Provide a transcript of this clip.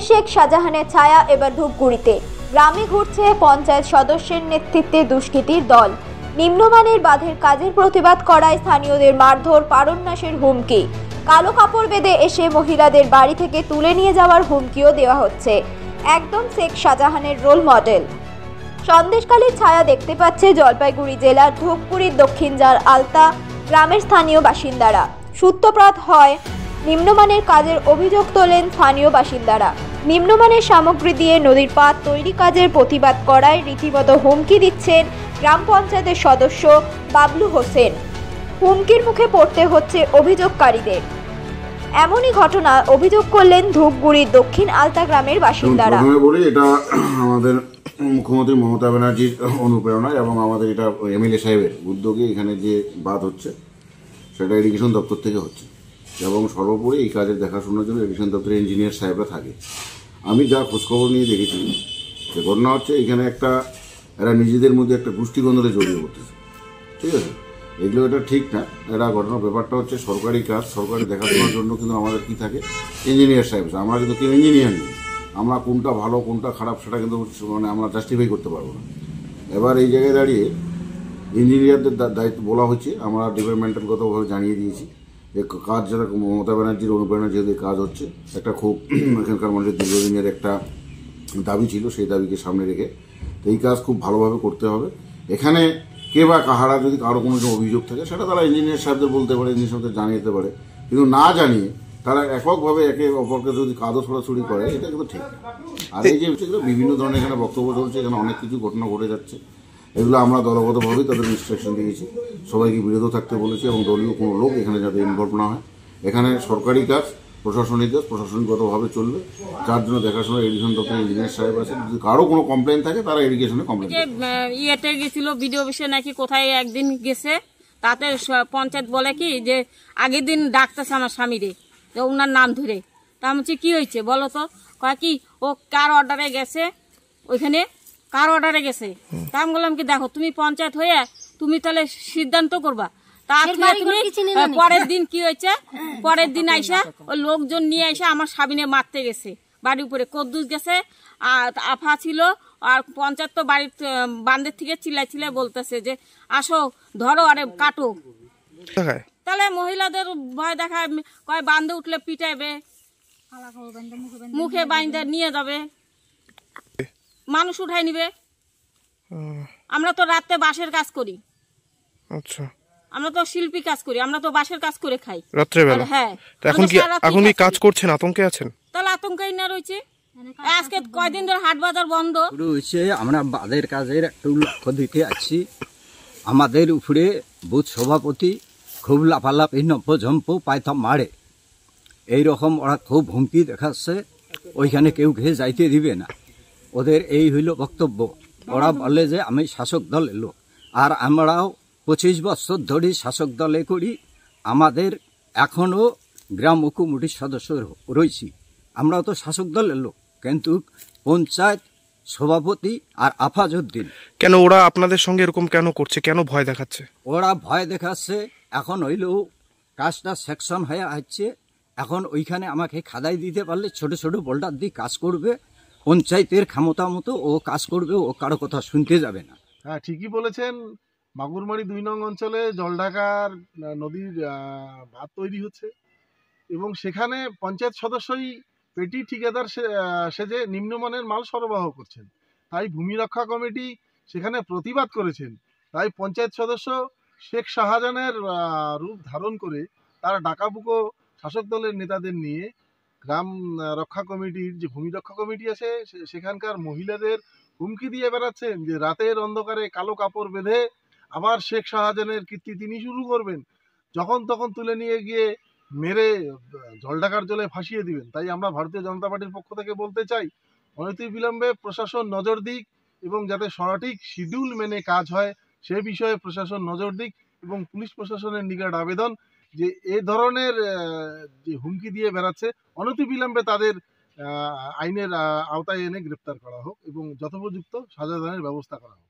শেখ শাহজাহানের ছায়া এবার ধূপগুড়িতে। গ্রামে ঘুরছে পঞ্চায়েত সদস্যের নেতৃত্বে দুষ্কৃতীর দল। নিম্নমানের বাঁধের কাজের প্রতিবাদ করায় স্থানীয়দের মারধর, প্রাণনাশের হুমকি। কালো কাপড় বেঁধে এসে মহিলাদের বাড়ি থেকে তুলে নিয়ে যাওয়ার হুমকিও দেওয়া হচ্ছে। একদম শেখ শাহজাহানের রোল মডেল। সন্দেশখালীর ছায়া দেখতে পাচ্ছে জলপাইগুড়ি জেলার ধূপগুড়ির দক্ষিণ জার আলতা গ্রামের স্থানীয় বাসিন্দারা। সূত্রপাত হয় নিম্নমানের কাজের অভিযোগ তোলেন স্থানীয় বাসিন্দারা। নিম্নমানের সামগ্রী দিয়ে নদীর পাড় তৈরি কাজের প্রতিবাদ করায় রীতিমতো হুমকি দিচ্ছেন গ্রাম পঞ্চায়েতের সদস্য বাবলু হোসেন। হুমকির মুখে পড়তে হচ্ছে অভিযোগকারীদের। এমনই ঘটনা অভিযোগ করলেন ধূপগুড়ির দক্ষিণ আলতা গ্রামের বাসিন্দারা। এটা আমাদের মুখ্যমন্ত্রী মমতা ব্যানার্জির অনুপ্রেরণায় এবং আমাদের এটা এমএলএ সাহেবের উদ্যোগে এখানে যে বাঁধ হচ্ছে সেটা ইরিগেশন দপ্তর থেকে হচ্ছে এবং সর্বোপরি এই কাজের দেখাশোনার জন্য ইরিগেশন দপ্তরের ইঞ্জিনিয়ার সাহেবরা থাকে। আমি যা খোঁজখবর নিয়ে দেখেছি যে ঘটনা হচ্ছে এখানে এরা নিজেদের মধ্যে একটা গোষ্ঠীদ্বন্দ্বে জড়িয়ে পড়তেছে। ঠিক আছে, এগুলো এটা ঠিক না। এটা ঘটনার ব্যাপারটা হচ্ছে সরকারি কাজ, সরকারি দেখাশোনার জন্য কিন্তু আমাদের কি থাকে ইঞ্জিনিয়ার সাহেব। আমরা কিন্তু কেউ ইঞ্জিনিয়ার নেই। আমরা কোনটা ভালো কোনটা খারাপ সেটা কিন্তু আমরা জাস্টিফাই করতে পারবো না। এবার এই জায়গায় দাঁড়িয়ে ইঞ্জিনিয়ারদের দায়িত্ব বলা হচ্ছে, আমরা ডিপার্টমেন্টালগতভাবে জানিয়ে দিয়েছি যে কাজ যারা মমতা ব্যানার্জির অনুপ্রেরণা যেহেতু কাজ হচ্ছে, একটা খুব এখানকার মানুষের দীর্ঘদিনের একটা দাবি ছিল, সেই দাবিকে সামনে রেখে তো এই কাজ খুব ভালোভাবে করতে হবে। এখানে কে বা কাহারা যদি কারো কোনো অভিযোগ থাকে সেটা তারা ইঞ্জিনিয়ার সাহেবদের বলতে পারে, ইঞ্জিনিয়ার সাহেবদের জানিয়ে দিতে পারে, কিন্তু না জানিয়ে তারা এককভাবে একে অপরকে যদি কাদো ছড়াছড়ি করে এটা কিন্তু ঠিক না। আর এই যে বিভিন্ন ধরনের এখানে বক্তব্য চলছে, এখানে অনেক কিছু ঘটনা ঘটে যাচ্ছে, এগুলো আমরা দলগতভাবেই তাদের ইনস্ট্রাকশন দিয়েছি, সবাইকে বিরত থাকতে বলেছি এবং দলীয় কোনো লোক এখানে যাতে ইনভলভ না হয়। এখানে সরকারি কাজ, প্রশাসনিক কাজ প্রশাসনিকগতভাবে চলবে, যার জন্য দেখাশোনা ইরিগেশন দপ্তরের ইঞ্জিনিয়ার সাহেব আছে। যদি কারো কোনো কমপ্লেন থাকে তারা ইরিগেশনে কমপ্লেন। ইয়েতে গেছিল বিডিও অফিসে নাকি কোথায় একদিন গেছে, তাতে পঞ্চায়েত বলে কি যে আগের দিন ডাকতেছে আমার স্বামীরে, যে ওনার নাম ধরে। তা আমি বলছি কি হয়েছে বলো তো, কয় কি ও কার অর্ডারে গেছে, ওইখানে কার অর্ডারে গেছে। তা আমি বললাম কি দেখো তুমি পঞ্চায়েত হয়ে তুমি তাহলে সিদ্ধান্ত করবা। পরের দিন কি হয়েছে, পরের দিন আইসা ওই লোকজন নিয়ে এসে আমার স্বামীনে মারতে গেছে, বাড়ির উপরে কদ্দুস গেছে আর আফা ছিল। আর পঞ্চায়েত তো বাড়ির বান্ধের থেকে চিল্লাই বলতেছে যে আসো ধরো আরে কাটো। তাহলে মহিলাদের ভয় দেখায়, কয় বান্ধে উঠলে পিটাইবে, মুখে বাইন্দা নিয়ে যাবে, মানুষ উঠাই নিবে। আমরা তো রাতে বাঁশের কাজ করি, আচ্ছা আমরা তো শিল্পী কাজ করি, আমরা তো বাঁশের কাজ করে খাই রাত্রেবেলা। হ্যাঁ, এখন কি কাজ করছেন, আতঙ্কে আছেন? তাহলে আতঙ্কই না রয়েছে। আজকে কয়দিন ধরে হাট বাজার বন্ধ রয়েছে। আমরা বাঁধের কাজের একটু লক্ষ্য দিতে আছি। আমাদের উপরে বুথ সভাপতি খুব লাফালাফি নব্যঝম্প পায়থা মারে, এইরকম ওরা খুব হুমকি দেখাচ্ছে, ওইখানে কেউ ঘেয়ে যাইতে দিবে না। ওদের এই হইল বক্তব্য। ওরা বলে যে আমি শাসক দল এলো, আর আমরাও 25 বছর ধরে শাসক দলে করি, আমাদের এখনও গ্রাম ও কমিটির সদস্য রয়েছি, আমরাও তো শাসক দল এলো। কিন্তু পঞ্চায়েত সভাপতি আর আফাজউদ্দিন কেন ওরা আপনাদের সঙ্গে এরকম কেন করছে, কেন ভয় দেখাচ্ছে? ওরা ভয় দেখাচ্ছে এখন হইলেও কাজটা সেকশন হয়ে আসছে। এখন ওইখানে আমাকে খাদাই দিতে পারলে ছোট ছোট বোল্ডার দিয়ে কাজ করবে, পঞ্চায়েতের ক্ষমতা মতো ও কাজ করবে, ও কারো কথা শুনতে যাবে না। হ্যাঁ, ঠিকই বলেছেন। মাগুরমারি 2 নং অঞ্চলে জলঢাকার নদীর বাঁধ তৈরি হচ্ছে এবং সেখানে পঞ্চায়েত সদস্যই পেটি ঠিকাদার সেজে নিম্নমানের মাল সরবরাহ করছেন। তাই ভূমি রক্ষা কমিটি সেখানে প্রতিবাদ করেছেন। তাই পঞ্চায়েত সদস্য শেখ শাহজাহানের রূপ ধারণ করে তারা ডাকাবুকো শাসক দলের নেতাদের নিয়ে গ্রাম রক্ষা কমিটির যে ভূমি রক্ষা কমিটি আছে সেখানকার মহিলাদের হুমকি দিয়ে বেড়াচ্ছেন যে রাতের অন্ধকারে কালো কাপড় বেঁধে আবার শেখ শাহজাহানের কীর্তি তিনি শুরু করবেন, যখন তখন তুলে নিয়ে গিয়ে মেরে জলঢাকার জলে ভাসিয়ে দিবেন। তাই আমরা ভারতীয় জনতা পার্টির পক্ষ থেকে বলতে চাই, অনতিবিলম্বে প্রশাসন নজর দিক এবং যাতে সঠিক শিডিউল মেনে কাজ হয় সে বিষয়ে প্রশাসন নজর দিক এবং পুলিশ প্রশাসনের নিকট আবেদন যে এ ধরনের যে হুমকি দিয়ে বেড়াচ্ছে অনতিবিলম্বে তাদের আইনের আওতায় এনে গ্রেপ্তার করা হোক এবং যথোপযুক্ত সাজা দানের ব্যবস্থা করা হোক।